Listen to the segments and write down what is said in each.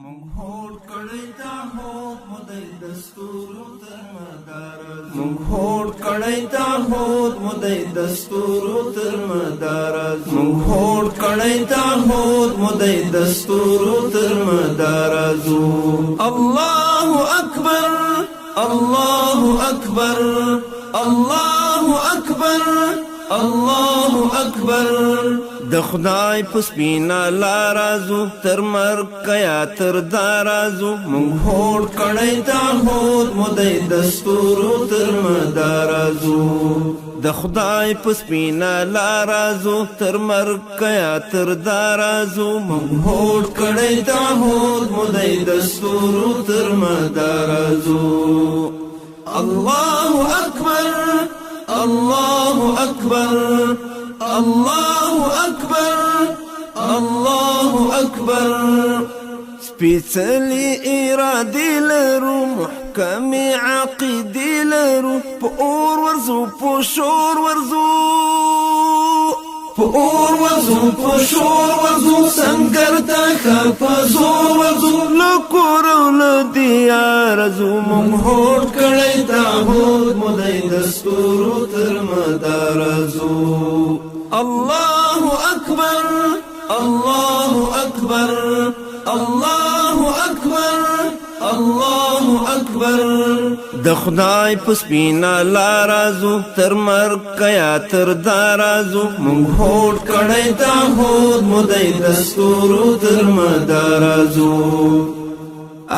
مونږ هوډ کړی دا هوډ مودې دستورو تر مدار مونږ هوډ کړی دا هوډ مودې دستورو تر مدار مونږ هوډ کړی دا هوډ مودې دستورو تر مدار الله اکبر الله اکبر الله اکبر الله اکبر د خدای په سپینا لارازو تر مرګ کیا تر دارازو مونږ هوډ کړی دا هوډ مودې دستورو تر مدارازو د خدای په سپینا لارازو تر مرګ کیا تر دارازو مونږ هوډ کړی دا هوډ مودې دستورو تر مدارازو الله اکبر الله اکبر الله اکبر الله اکبر سپیڅلی ارادې لرو محکم عقیدې لرو په اور ورزو په شور ورزو په اور ورزو په شور ورزو سنگر ته په زور ورزو لکورو لدیار زو مونږ هوډ کړی دا هوډ مودې دستورو تر مدار زو الله اکبر الله اکبر الله اکبر الله اکبر د خدای په سپینا لارازو تر مرګ کیا تر دارازو مونږ هوډ کړی دا هوډ مودې دستورو تر مدارازو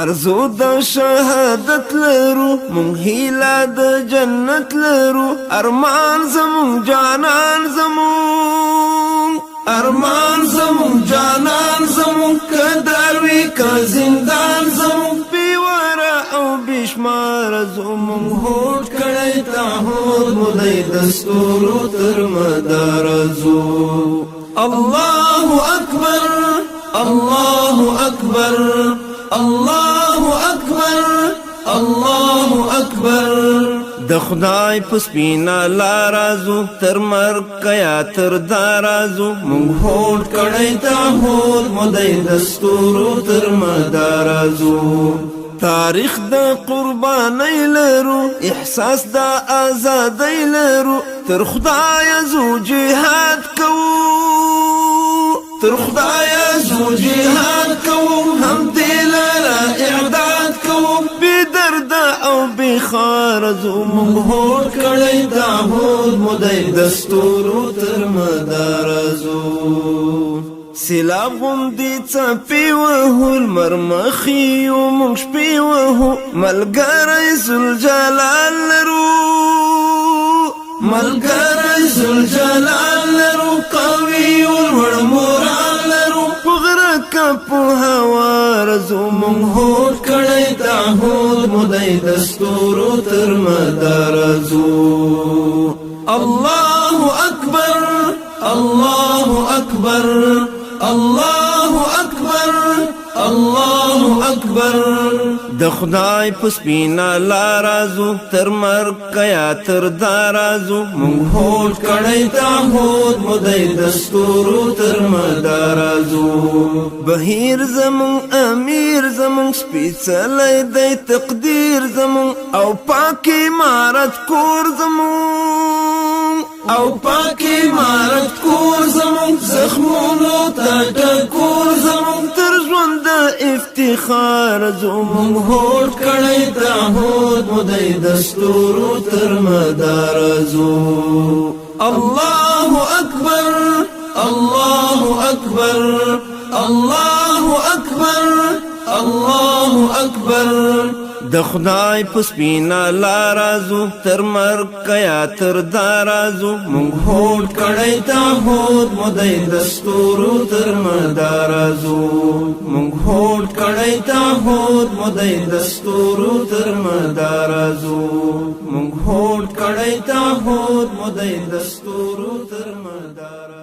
ارزو د شهادت لرو مونږ هیله د جنت لرو ارمان زمون جانان زمون ارمان زمون جانان زمون کداروی کا زندان زمون بیوارا او بشمار زمون هوډ کړی دا هوډ مودې دستورو تر مدارزو الله اکبر الله اکبر الله اکبر الله اکبر د خدای په سپینا لارازو تر مرګ کیا تر دارازو مونږ هوډ کړی دا هوډ مودې دستورو تر مدارازو تاریخ د قربانۍ لرو احساس د آزادۍ لرو تر خدای زو جهاد کوو تر خدای زو جهاد کوو هم دل را اعداد کوو بی درد او بی خارزو مونږ هوډ کړی دا هوډ مودې دستورو تر مدارزو سیلاب غوندې څپې وهو لمر مخي و مونږ شپې وهو ملګری ذوالجلال لرو ملګری ذوالجلال لرو قوي ولوړ مورال لرو په غره که په هوار زو مونږ هوډ کړی دا هوډ مودې دستورو تر مدارزو الله اکبر الله اکبر الله اکبر الله اکبر د خدای په سپینا لارازو تر مرګ کیا تر دارازو مونږ هوډ کړی دا هوډ مودې دستورو تر مدارزو بهیر زمون امیر زمون سپیڅلی دی تقدیر زمون او پاک امارت کور زمون او پاک امارت کور زمون زخمونو ته ټکور زمون تر ژوند افتخار زمون هوډ کړی دا هوډ مودې دستورو تر مدارزو الله اکبر الله اکبر الله اکبر الله اکبر د خدای په سپینا لارازو تر مرګ کیا تر دارازو مونږ هوډ کړی دا هوډ مودې دستورو تر مدارزو مونږ هوډ کړی دا هوډ مودې دستورو تر مدارزو مونږ هوډ کړی دا هوډ مودې دستورو تر مدارزو